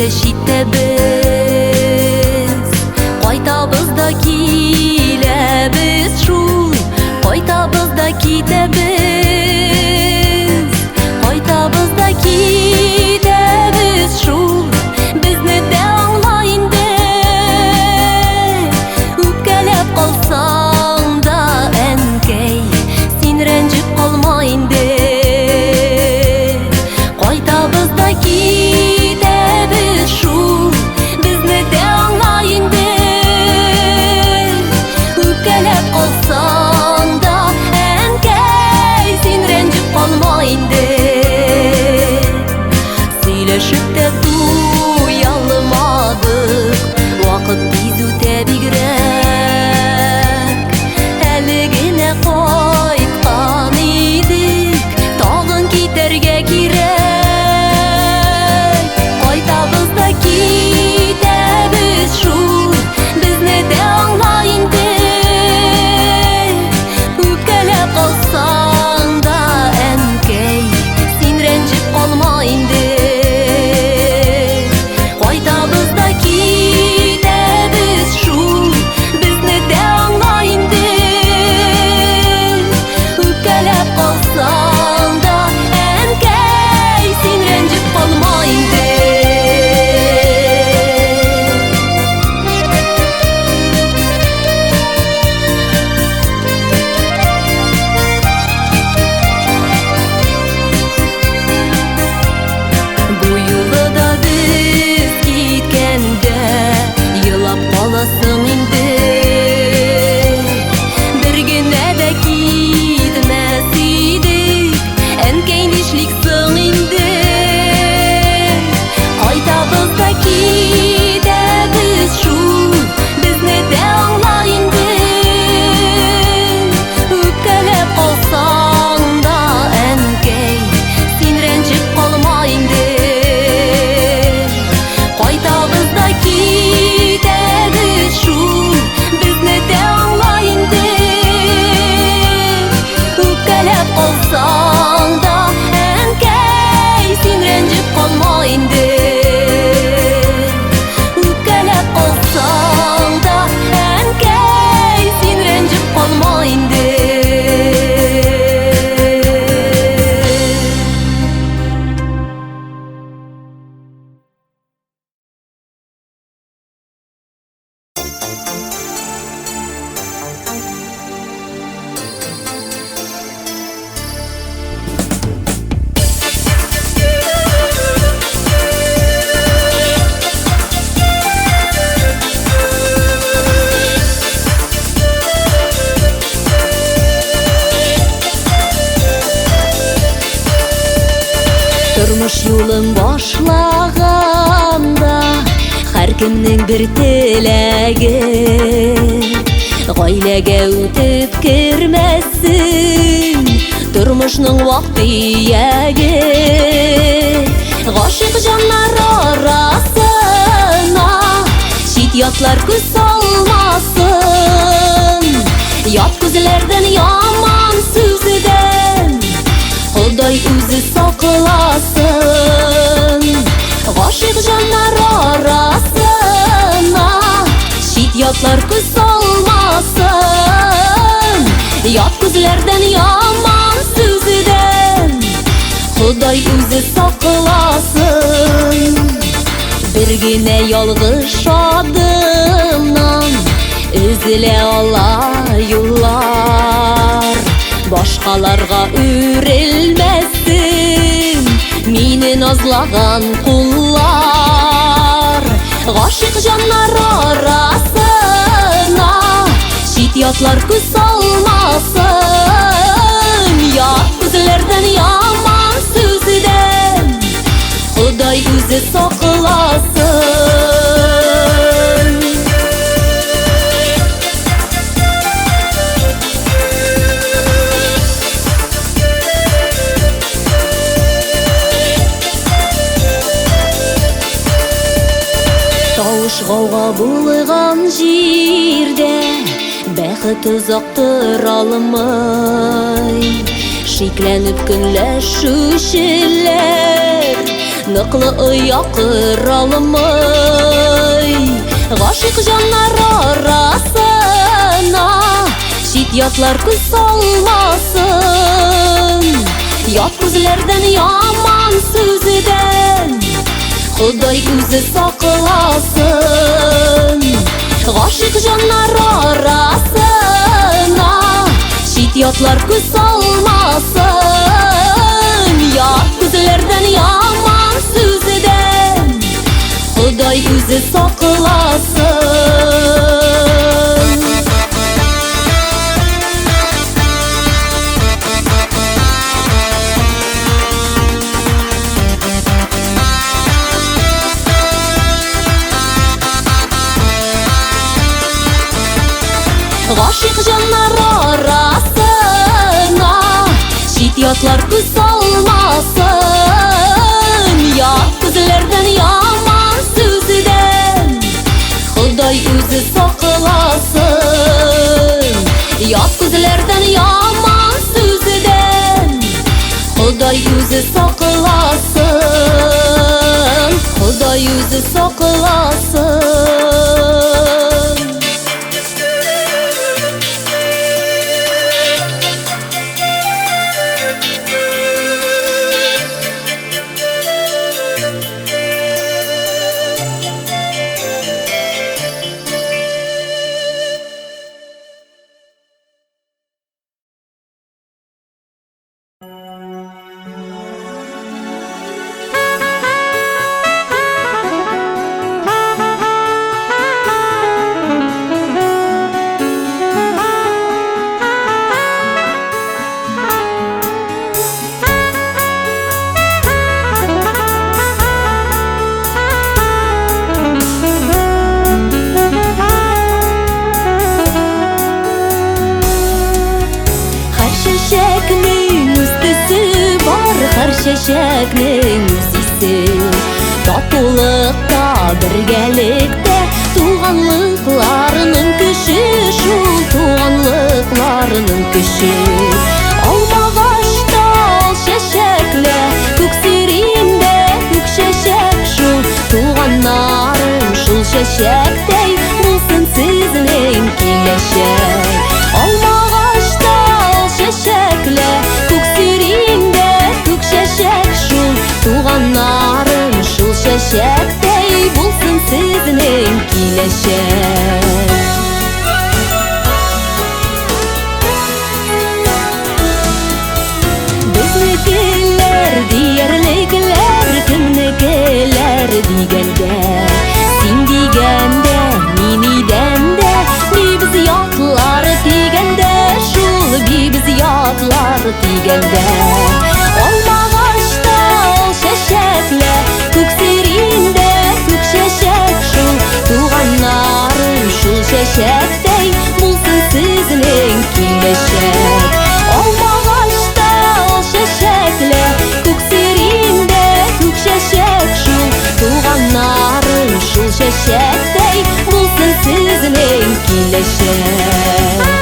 шитте біз. Кайтабыз да килебіз шул, кайтабыз да китебіз. Кайтабыз да китебіз шул, безне де аңлайын де. Үпкәләп калсаң да әнкәй, син рәнҗеп калмайын де. Кайтабыз да китебез шул, безне де аңлайын де. Үпкәләп калсаң да әнкәй, син рәнҗеп калмайын де. Сөйләшеп тә туя алмадык, вакыт тиз үтә бигрәк. Әле генә кайткан идек, тагын китәргә кирәк. Кайтабыз да китәбез шул, безне дә аңлайын де. Үпкәләп калсаң да әнкәй, син рәнҗеп калмайын де. Кайтабыз да китәбез шул, безне дә аңлайын де. Үпкәләп калсаң да әнкәй, син рәнҗеп калмайын де. Бу юлы да без киткәндә елап каласың инде. Бер генә дә китмәс идек, әнкәй нишлик соң инде. Кайтабыз да китәбез шул, безне дә аңлайын де. Үпкәләп калсаң да әнкәй, син рәнҗеп калмайын де. Кайтабыз да китәбез шул, безне дә аңлайын де. Үпкәләп калсаң да әнкәй, син рәнҗеп калмайын де. Үпкәләп калсаң да әнкәй, син рәнҗеп калмайын де. Тормыш юлын башлаганда һәркемнең бер теләге, гаиләгә үтеп кермәсен тормышның вак-төяге. Гашыйк җаннар арасына чит ятлар күз салмасын. Ят күзләрдән, яман сүздән Ходай үзе сакласын. Гашыйк җаннар арасына чит ятлар күз салмасын. Ят күзләрдән, яман сүздән Ходай үзе сакласын. Бер генә ялгыш адымнан өзелә ала юллар. Башкаларга үрелмәсен мине назлаган куллар. Гашыйк җаннар арасына чит ятлар күз салмасын. Ят күзләрдән, яман сүздән Ходай үзе сакласын. Тавыш гауга булган җирдә бәхет озак тора алмый. Шикләнеп көнләшүчеләр ныклы якыралмый. Гашык жаннар арасына шит ятлар күз салмасын. Ят күзләрдән, яман сүздән Ходай үзе сакласын. Гашык жаннар арасына шит ятлар күз салмасын. Ят күзләрдән, яман сүздән Ходай үзе сакласын. Гашык жаннар арасына шит ятлар күз салмасын. Ят күзләрдән, яман сүздән Ходай үзе сакласын. Ят күзләрдән, яман сүздән Ходай үзе сакласын. Ходай үзе сакласын. Чәчәкнең үсисе татулыкта, бергәлектә туганлыкларының көче, шул туганлыкларының көче. Алмагашта чәчәкле, күк сирендә күк чәчәк, шул туганнарым шул чәчәктәй булсын сезнең киләчәк. Алмагашта чәчәкле, күк сирендә чәчәк, шул туганнарым шул чәчәктәй булсын сезнең киләчәк. Безнекеләр диярлекләр, кемнекеләр дигәндә, син дигәндә, мин идәндә, бибез ятлар тигәндә, шул бибез ятлар тигәндә. Алмагашта чәчәкле, күк сирендә күк чәчәк, шул туганнарым шул чәчәктәй булсын сезнең киләчәк. Алмагашта чәчәкле, күк сирендә күк чәчәк, шул туганнарым шул чәчәктәй булсын сезнең киләчәк.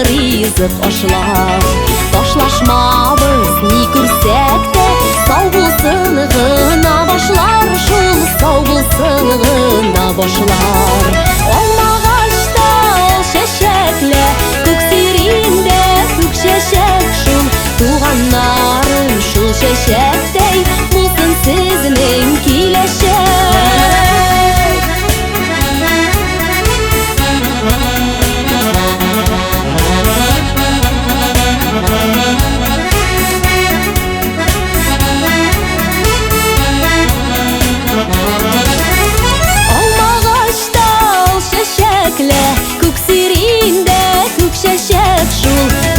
Ризык ашлар ташлашмабыз, ни күрсәк тә сау булсын гына башлар, шул сау булсын гына башлар. Алмагашта чәчәкле, күк сирендә күк чәчәк, шул туганнарым шул чәчәктәй булсын сезнең киләчәк.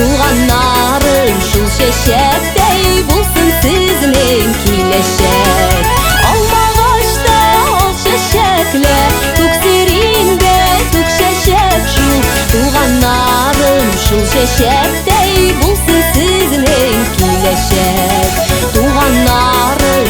Туганнарым шул чәчәктәй булсын сезнең киләчәк. Алмагашта чәчәкле, күк сирендә күк чәчәк, шул туганнарым шул чәчәктәй булсын сезнең киләчәк. Туганнарым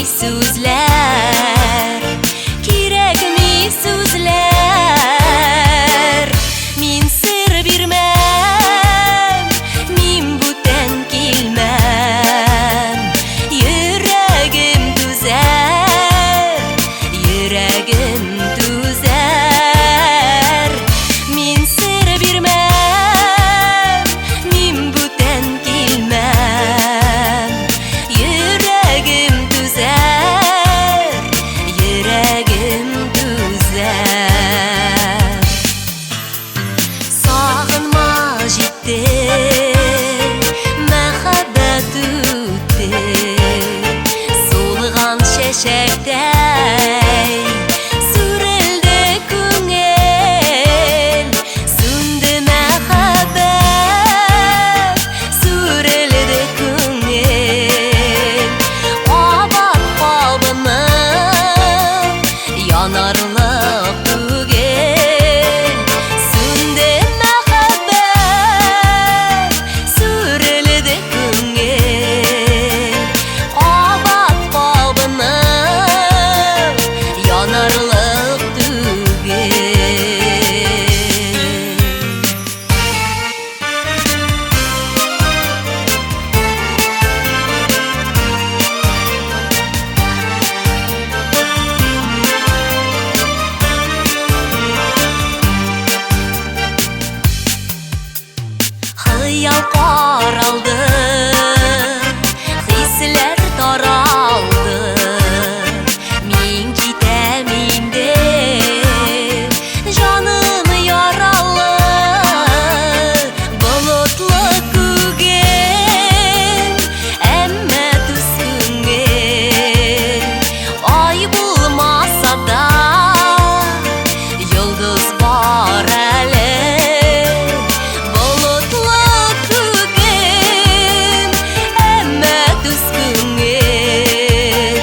so'zlar, kerakmi so'zlar. Men sir bermam, men butan kelmam. Yuragim tuzar, yuragim tuzar. Men sir bermam, men butan kelmam. Yuragim tuzar, yuragim tuzar. Sog'inma jetdi, muhabbat o'tdi, so'lg'an shashakday surildi ko'ngil. So'ndi muhabbat, surildi ko'ngil. Obod qalbimni yonarliq tugil. So'ndi muhabbat, surildi ko'ngil. Obod qalbimni yonarliq tugil. Xiyol qaraldı, hislar taraldı. Men ketamen deb jonim yarallı, bulutli kugil, ammo tuz ko'ngil. Oy bo'lmasa da yulduz bor ali. Bulutli kugil, ammo tuz ko'ngil.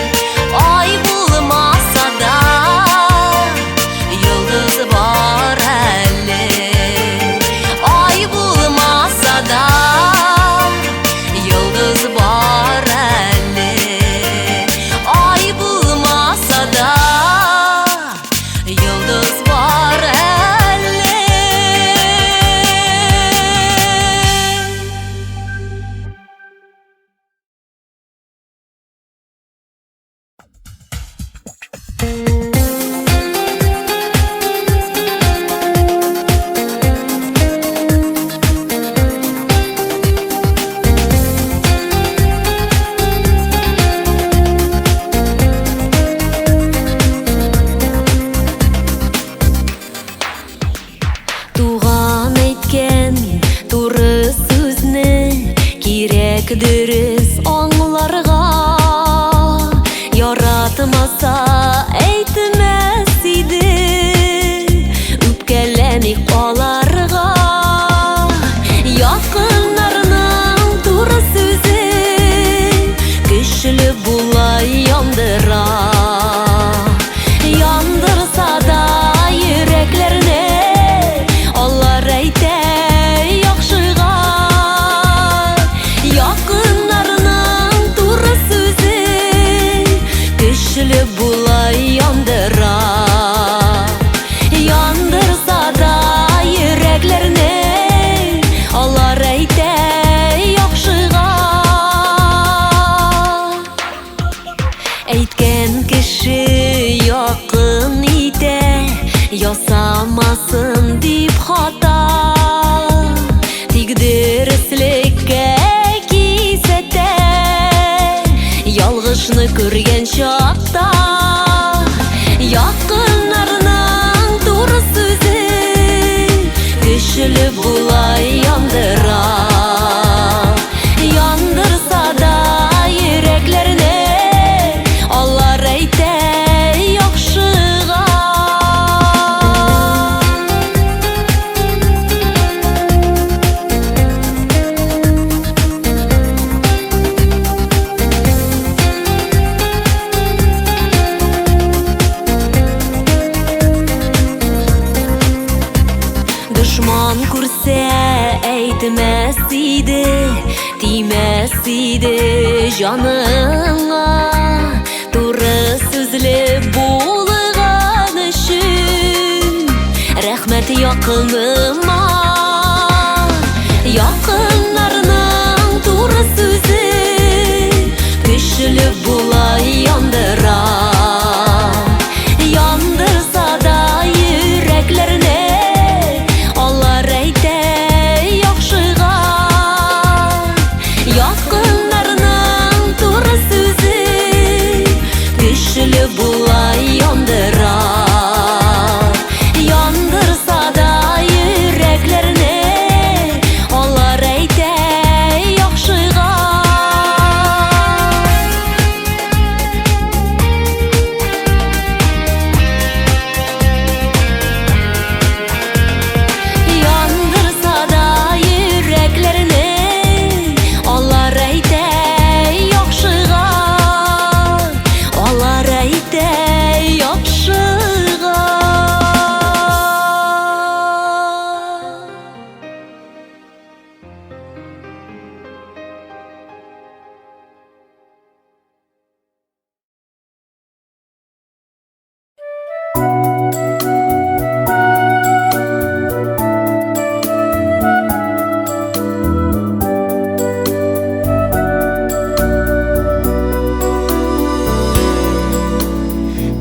Oy bo'lmasa da yulduz bor ali. Oy bo'lmasa da yulduz bor ali. Oy bo'lmasa da yulduz bor ali. Туган әйткән туры сүзне кирәк дөрес аңларга. Яратмаса әйтмәс иде, үпкәләми каларга. Якыннарның туры сүзе көчле була яндыра. Яндырса да йөрәкләрне алар әйтә яхшыга. Якыннарның туры сүзе көчле була яндыра. Яндырса да йөрәкләрне алар әйтә яхшыга. Әйткән кеше якын итә, ясамасын дип хата. Тик дөреслеккә кисәтә, ялгышны күргән чакта. Якыннарның туры сүзе көчле була яндыра. Яндырса да йөрәкләрне алар әйтә яхшыга. Дошман күрсә әйтмәс иде, тимәс иде җаныңа. yakınıma. Yakınlarının doğru sözü güçlü bulay yandıra. Yandırsa da yüreklerine onlar eyte yakşıga. Yakınlarının doğru sözü güçlü bulay yandıra. Yandırsa da yüreklerine onlar eyte yakşıga. Yandırsa da yüreklerine onlar eyte yakşıga. Onlar eyte yakşıga.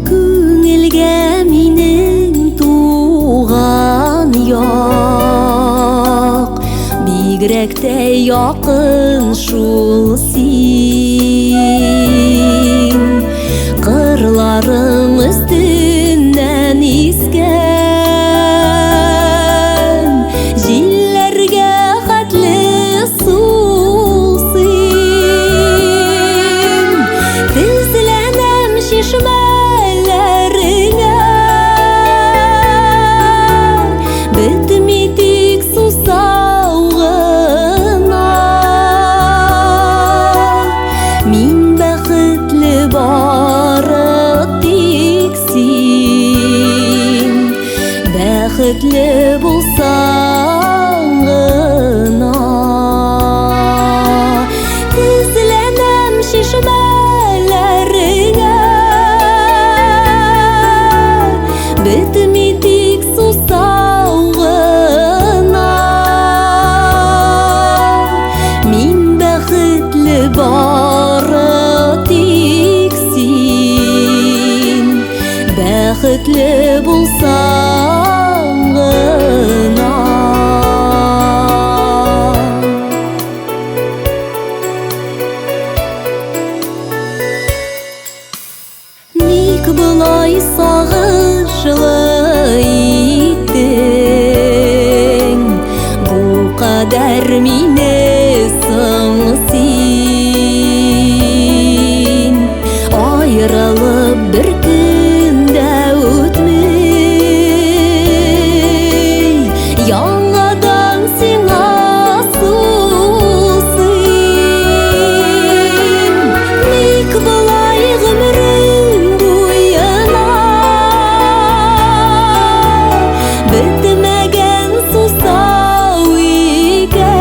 Күңелгә минең туган як, бигрәк тә якын шул син. Кырларың өстеннән искән, җилләргә хәтле сулсин. Тезләнәм чишмәләреңә, бетми тик сусау гына. Мин бәхетле бары тик син, бәхетле булсаң гына. Тезләнәм чишмәләреңә, бетми тик сусау гына. Мин бәхетле бары тик син, бәхетле булсаң гына. Ник болай сагышлы иттең, бу кадәр мине соң син. Аерылып бер көн дә үтмей, яңадан сиңа сулсин. Ник болай гомерең буена бетмәгән сусау икән.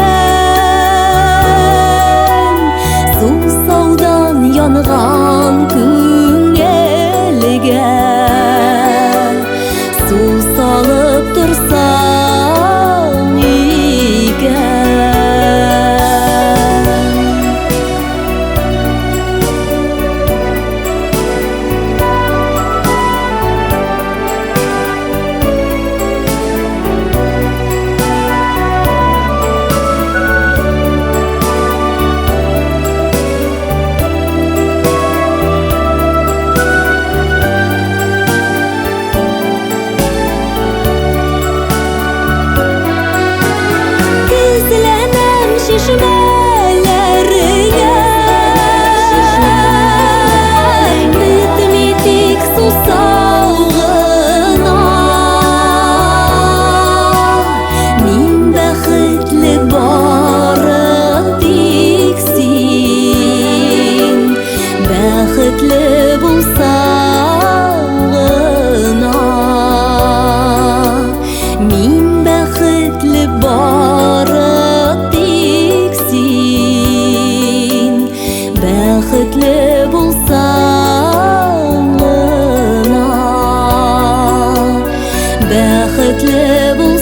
Сусаудан янган күңелгә су салып торсаң икән. Тезләнәм чишмәләреңә, бетми тик сусау гына. Мин бәхетле бары тик син, бәхетле булсаң гына. Мин бәхетле бары тик син, бәхетле булсаң гына. Бәхетле булсаң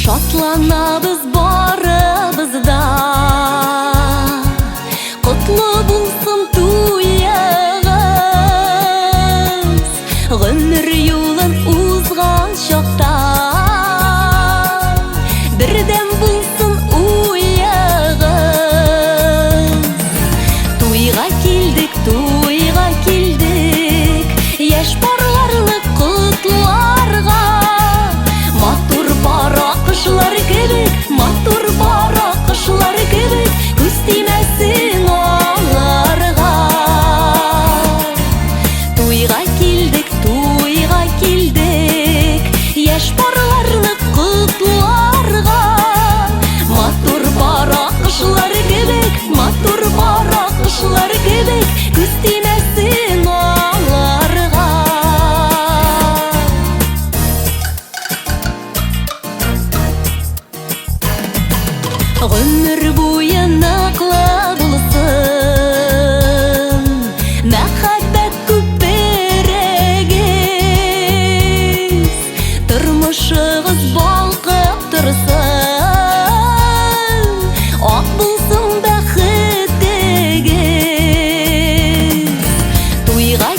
Шатланабыз барыбызда, құтлы болсын туйығыз, ғұмыр юлын узған шақта бірден болсын уйығыз. Туйға келдік, еш барларлық құтларға, матур барақшылар кебек, матур барақшылар кебек, күз тимәсін оларға. Туйға келдік, еш барларлық құтларға, матур барақшылар кебек, матур барақшылар кебек, күз тимәсін оларға. Ғұмыр бойы нақлы болсын, мәхәббәт көп берегіз, тұрмышығыз балқып тұрсын, ақ болсын бәхеттегіз. Туйға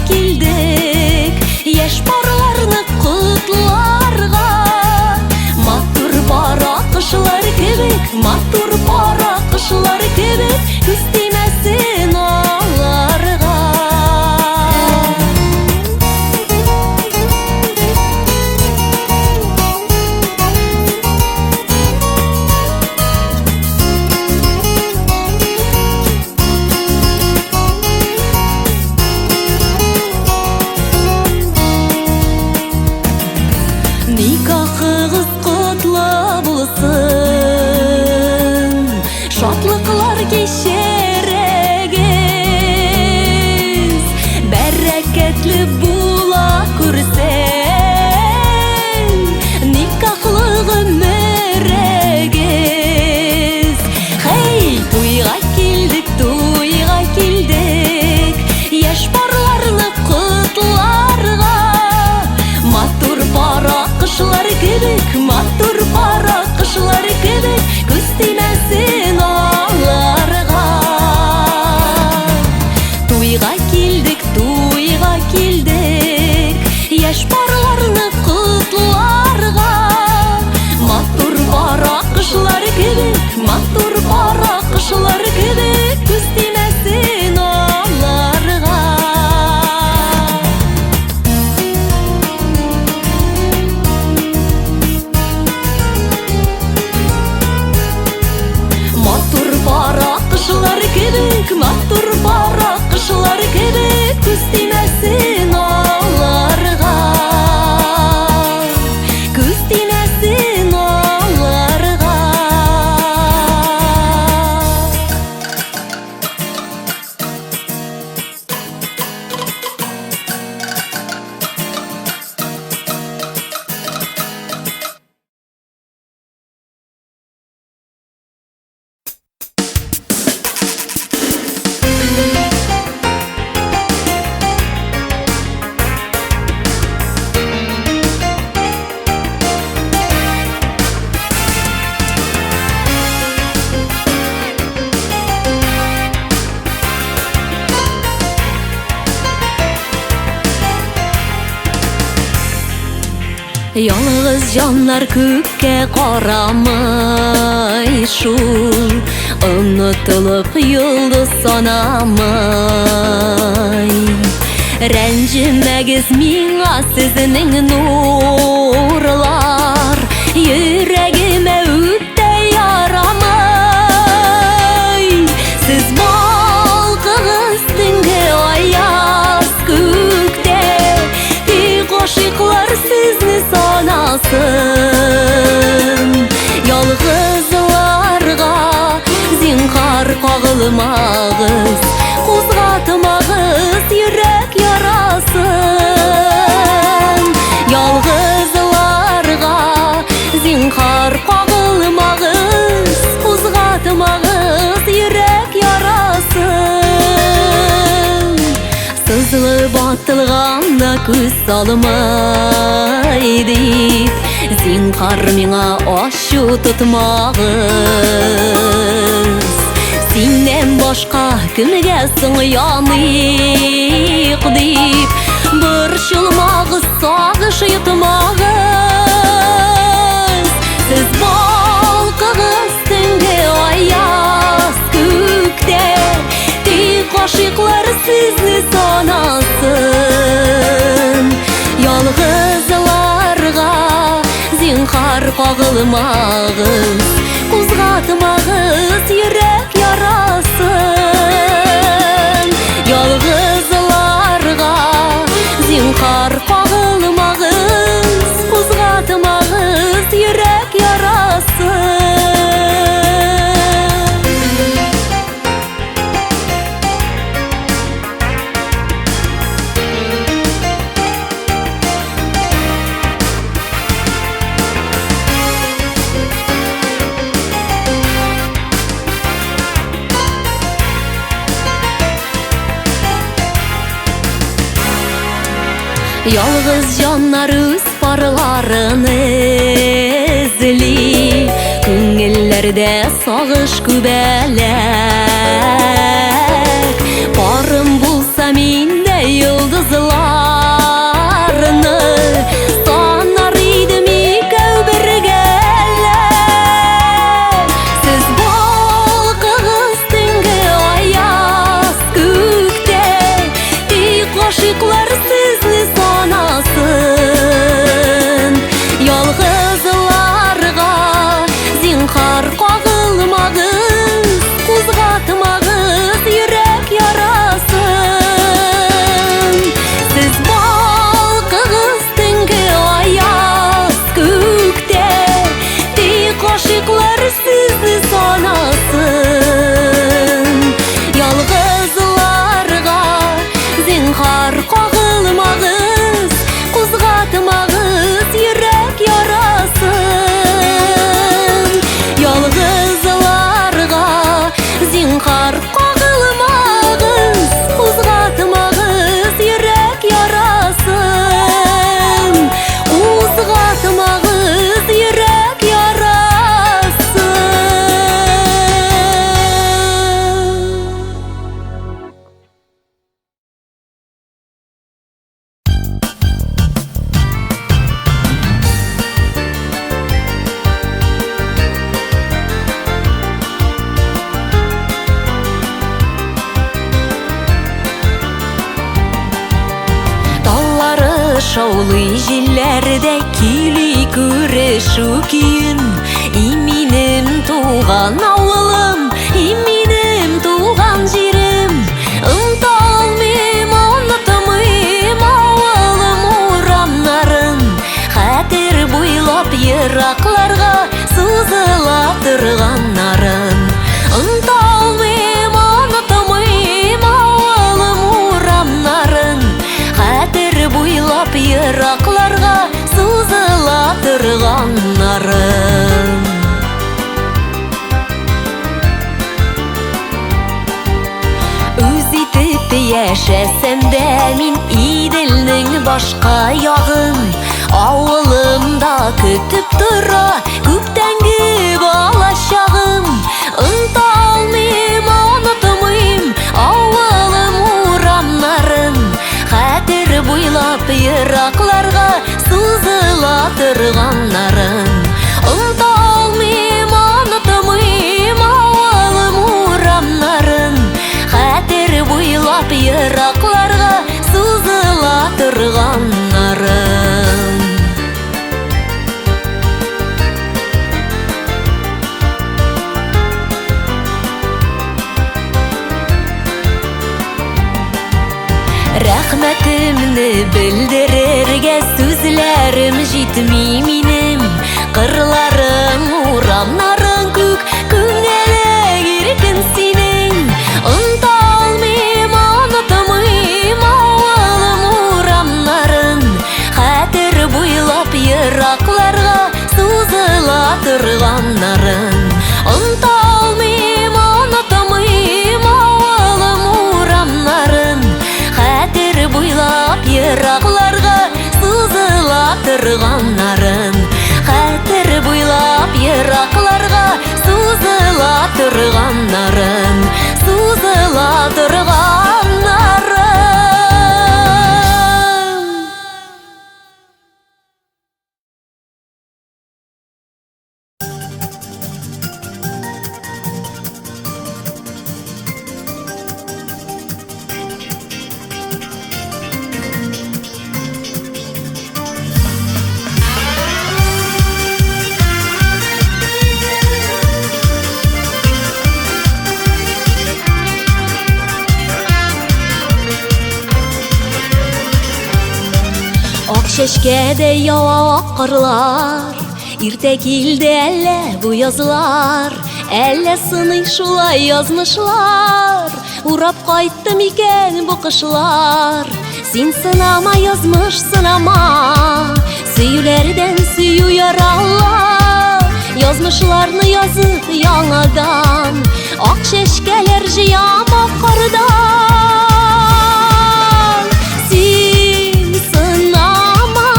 келдік, еш барларлық құтларға, матур барақшылар кебек, матур барақшылар кебек, күз тимәсін оларға. Никахығыз құтлы болсын, шатлықлар кешерегіз, бәрәкәтлі бола көрсен, никахлы ғұмырегіз. Хей, туйға келдік, еш барларлық құтларға, матур барақшылар кебек, матур барақшылар кебек, күз тимәсін оларға. Туйға келдік, еш барларлық құтларға, матур барақшылар кебек, матур барақшылар кебек, күз тимәсін оларға. Матур барақшылар кебек, матур барақшылар кебек, күз тимәсін оларға, күз тимәсін оларға. Yalnız canlar көкке қарамай шул, ұнытылып yıldız санамай. Рәнжімәгіз миңа сізінің нурлар, йөрәгімә үтә ярамай. Сіз балқығыз түнге аяз көкте, ғашиқлар сізні санасын. Ялғызларға зинһар қағылмағыз, қозғатмағыз йөрәк ярасын. Ялғызларға зинһар қағылмағыз, қозғатмағыз йөрәк ярасын. Сызылып атылғанда күз салмай дип, Зинхар миңа ашу тутмагыз. Синнен башка кимге соң яныйк дип борчылмагыз, сагыш йотмагыз. Сез балкыгыз төнге аяз күктә, тик гашыйклар сезне санасын. Ялгызларга зинхар кагылмагыз, кузгатмагыз йөрәк ярасын. Ялгызларга зинхар кагылмагыз, кузгатмагыз йөрәк ярасын. Ялгыз жаннар үз парларын эзли, күңелләрдә сагыш күбәләк. Парым булса миндә йолдызларны, санар идем икәү бергәләп. Сез балкыгыз төнге аяз күктә, тик гашыйклар сезне санасын. Ялгызларга зинхар кагылмагыз, кузгатмагыз йөрәк ярасын. Сез балкыгыз төнге аяз күктә, тик гашыйклар сезне санасын. Ялгызларга зинхар кагылмагыз, кузгатмагыз йөрәк ярасын. Ялгызларга зинхар кагылмагыз, кузгатмагыз йөрәк ярасын. Кузгатмагыз йөрәк ярасын. Таллары шаулый җилләрдә кили күрешү көен. Минем туган авылым, минем туган җирем. Онталмыйм, онытмыйм авылым урамнарын. Хәтер буйлап еракларга сузыла торганнарын. Онталмыйм, онытмыйм авылым урамнарын. Хәтер буйлап еракларга сузыла торганнарын. Үз итеп яшәсәм дә мин Иделнең башка ягын, авылымда көтеп тора күптәнге балачагым. Онталмыйм, онытмыйм авылым урамнарын. Хәтер буйлап еракларга сузыла торганнарын. Онталмыйм, онытмыйм авылым урамнарын. Хәтер буйлап еракларга сузыла торганнарын. Рәхмәтемне белдерергә сүзләрем җитми минем. Кырларың, урамнарың күк, күңелең иркен синең. Онталмыйм, онытмыйм авылым урамнарын. Хәтер буйлап еракларга сузыла торганнарын. Онталмыйм, онытмыйм авылым урамнарын. Хәтер буйлап еракларга сузыла торганнарын. Şeşkede yağak karlar, irte kildi elle bu yazılar. Elle sını şulay yazmışlar, urap kayttım iken bu kışlar. Sen sınama yazmış sınama, süyülerden süyü yaralar. Yazmışlarını yazıp yanadan, ak şeşkeler jiyamak kardan. Sen sınama,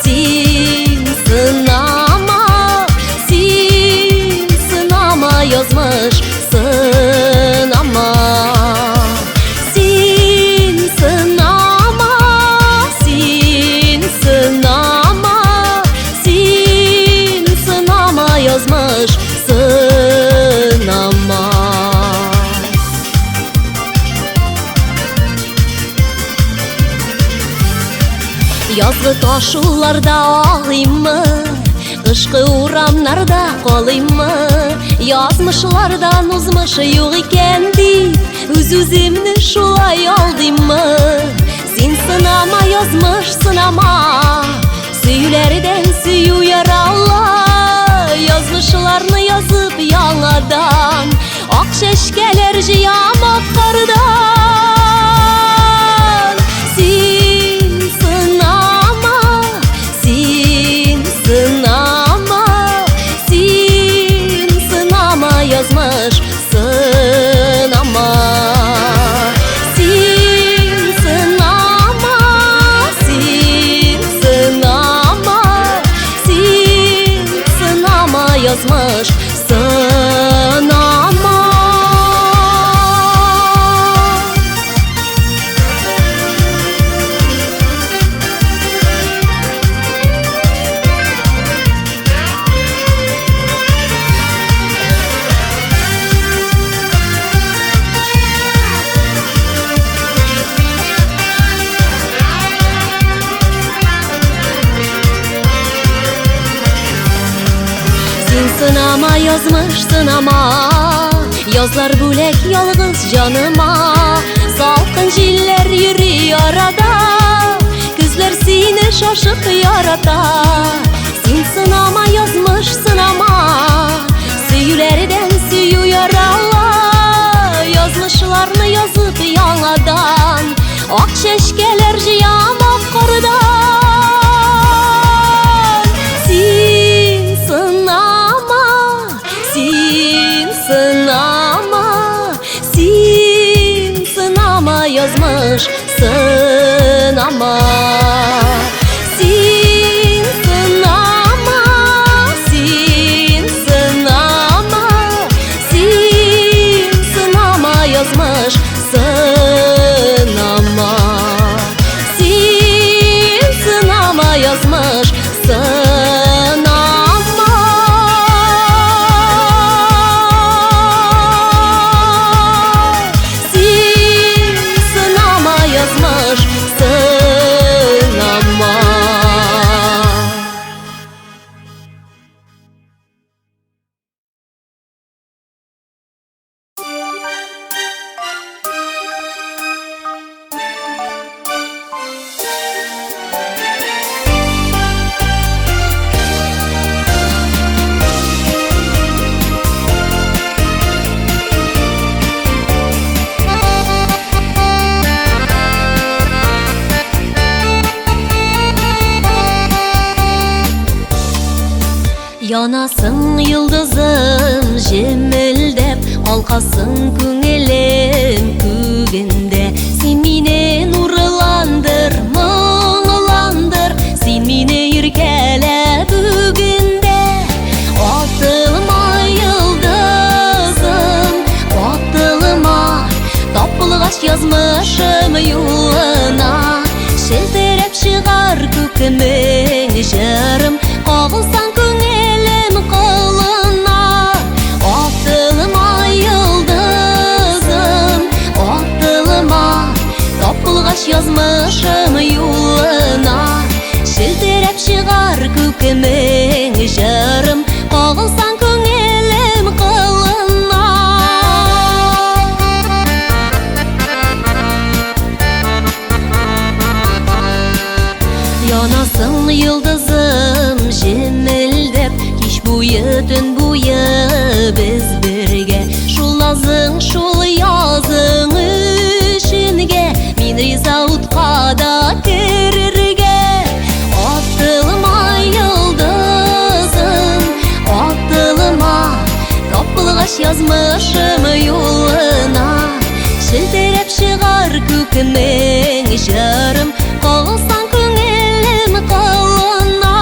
sen sınama, sen sınama yazmış sınama. Sen sınama, sen sınama, sen sınama yazmış sınama. Yazgı taşularda ağlayayım mı? Kışkı uğramlarda kalayım mı? Yazmışlardan uzmuş yok iken deyip Üz-üzümnü şulay aldayım mı? Sen sınama yazmış sınama, süyülerden süyü yaralar. Yazmışlarını yazıp yanadan, ak şeşkeler jiyamak kardan. Sen sınama, sen sınama, sen sınama yazmış sınama. Sen sınama, sen sınama, sen sınama yazmış sınama. Sen sınama yazmış sınama, yazlar bülek yalğız canıma. Salkın jiller yürüyor arada, küzler seni şaşıp yarata. Sen sınama yazmış sınama, süyülerden süyü yaralar. Yazmışlarını yazıp yanadan, ak şeşkeler jiyamak kardan. Sen sınama, sen sınama, sen sınama yazmış sınama. Sen sınama, sen sınama, sen sınama yazmış sınama. Sen sınama yazmış sınama. Sen sınama yazmış sınama. Yanasın yıldızım jemildep, halkasın köңелим kөгінде. Sen meni nurlandır, мұңландыр, sen meni еркеле бүгінде. Atılma yıldızım, atılma, tapılғаш yazmışım yoluna. Şelтереп шығар көкімің жырым, қағылсан көңелім қылына. Atılma yıldızım, atılma, tapılғаш yazmışım yoluna. Şelтереп шығар көкімің жырым, қағылсан көңелім қылына. Yana көкімің жырым, қалсан көңілім қалына.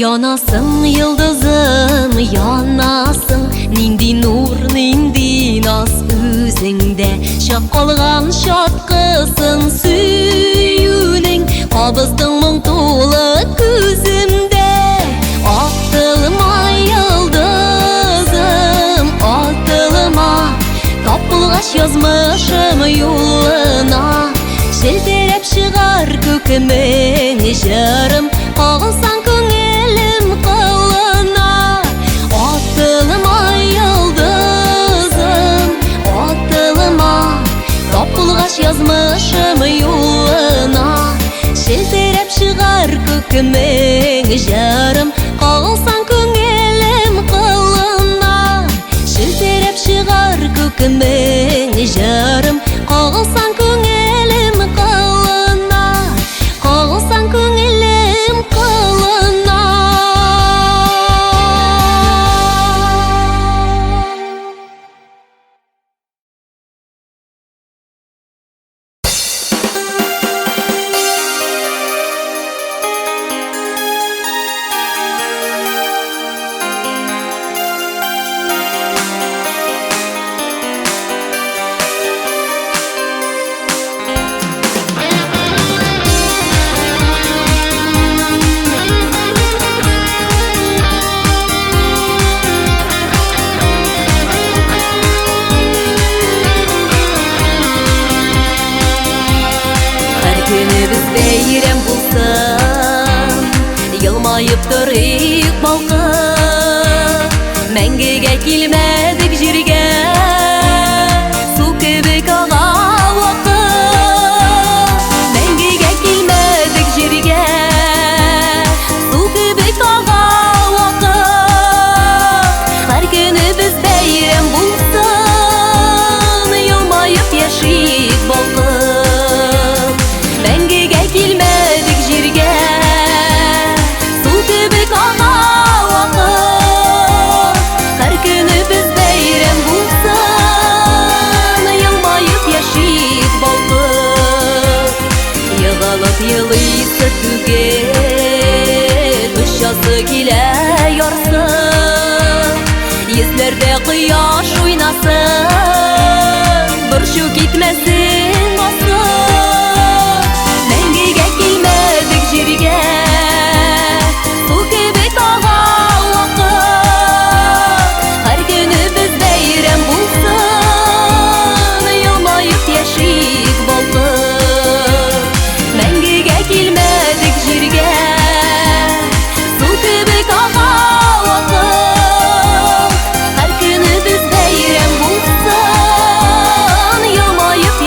Янасың йылдызым, янасың, нинди нур, нинди наз үзеңдә. Чакалган чаткысың сөюнең, кабыздың моң тулы күземдә. Атылма йылдызым, атылма, тапылгач язмышым юлына. Шелтерәп чыгар күкемең жырым, калсан көңелем кылына. Атылма йылдызым, атылма, тапылгач язмышым юлына. Шелтерәп чыгар күкемең жырым, калсан көңелем кылына. Шелтерәп чыгар күкемең жырым, калсан көңелем кылына. Калсан көңелем кылына. Бәйрәм булсын, елмаеп торыйк балкып. Мәңгегә килмәдек җиргә, су кебек ага вакыт. Мәңгегә килмәдек җиргә, су кебек ага вакыт. Һәр көнебез бәйрәм булсын, елмаеп яшик балкып. Мәңгегә килмәдек җиргә, су кебек ага вакыт. Һәр көнебез бәйрәм булсын, елмаеп яшик балкып. Егылып елыйсы түгел, очасы килә ярсып. Йөзләрдә кояш уйнасын, борчу китмәсен басып. Мәңгегә килмәдек җиргә, су кебек ага вакыт. Һәр көнебез бәйрәм булсын, елмаеп яшик балкып. Мәңгегә килмәдек җиргә, су кебек ага вакыт. Һәр көнебез бәйрәм булсын, елмаеп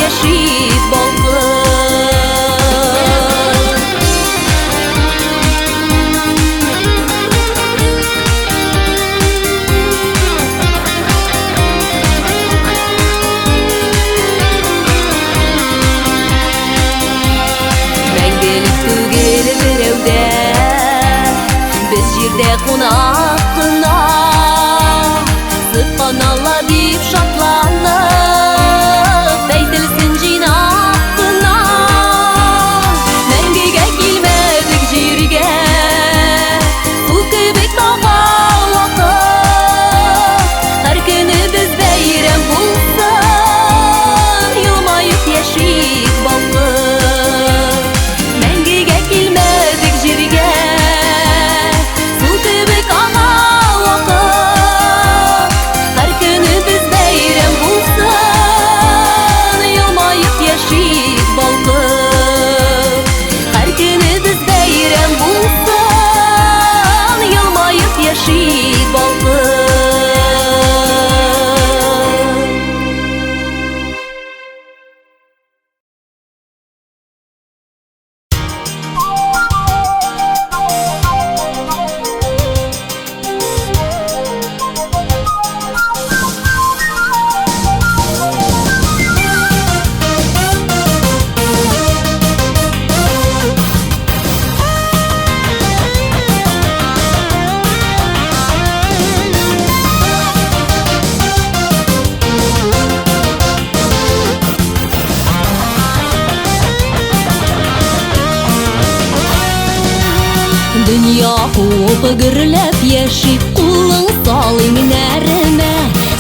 Dünya kuup gürlep yaşayıp kulun salayım nərime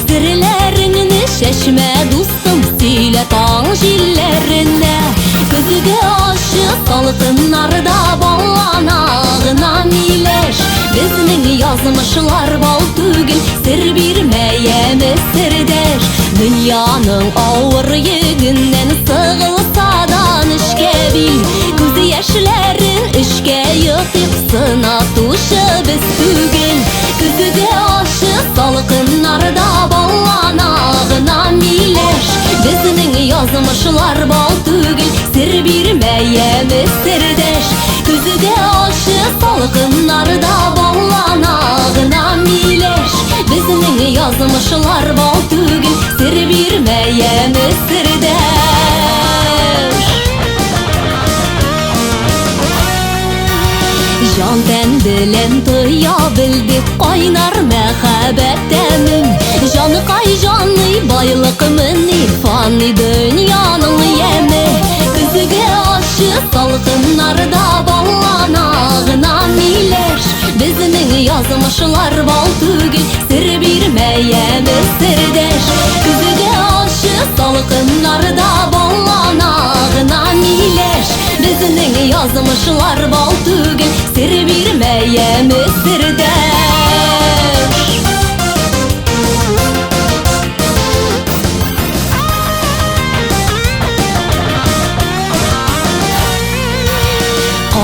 Sirlerini şeşme dostum söyle tan jillerine Gözüge aşık salkınlarda ballanağına mileş Bizning yazmışlar bal tügül sir birmeyemiz sirdeş Dünyanın ağır yükünden sığılsa danışke bil Gözü yaşların işke yıkıp sına tuşu biz tügül Gözüge aşık salkınlarda ballanağına mileş Bizning yazmışlar bal tügül sir birmeyemiz sirdeş Gözüge aşık salkınlarda ballanağına mileş Bizning yazmışlar bal tügül sir birmeyemiz sirdeş Can ten bilen toya bildik kaynar mehabbetemin Canı kay canı baylıkımın fani dünyanın yemi Gözüge aşık salkınlarda ballanağına mileş Bizning yazmışlar bal tügül sir birmeyemiz sirdeş Gözüge aşık salkınlarda ballanağına mileş Bizning yazmışlar bal tügül sir birmeyemiz sirdeş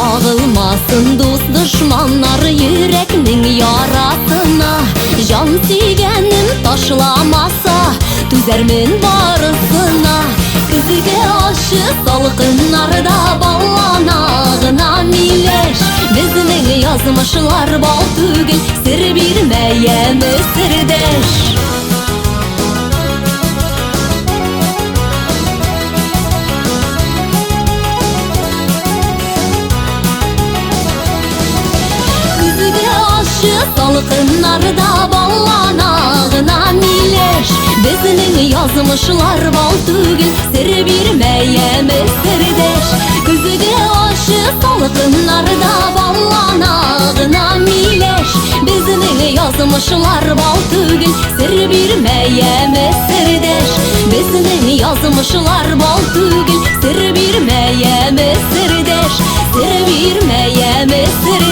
Ağılmasın dost düşmanlar yüreknin yarasına Can suygenim taşlamasa tüzermin barısına Gözüge aşık salkınlarda ballanağına mileş Bizning yazmışlar bal tügül sir birmeyemiz sirdeş Salkınlarda ballanağına mileş Bizning yazmışlar bal tügül sir birmeyemiz sirdeş Gözüge aşık salkınlarda ballanağına mileş Bizning yazmışlar bal tügül sir birmeyemiz sirdeş Bizning yazmışlar bal tügül sir birmeyemiz sirdeş Sir birmeyemiz sirdeş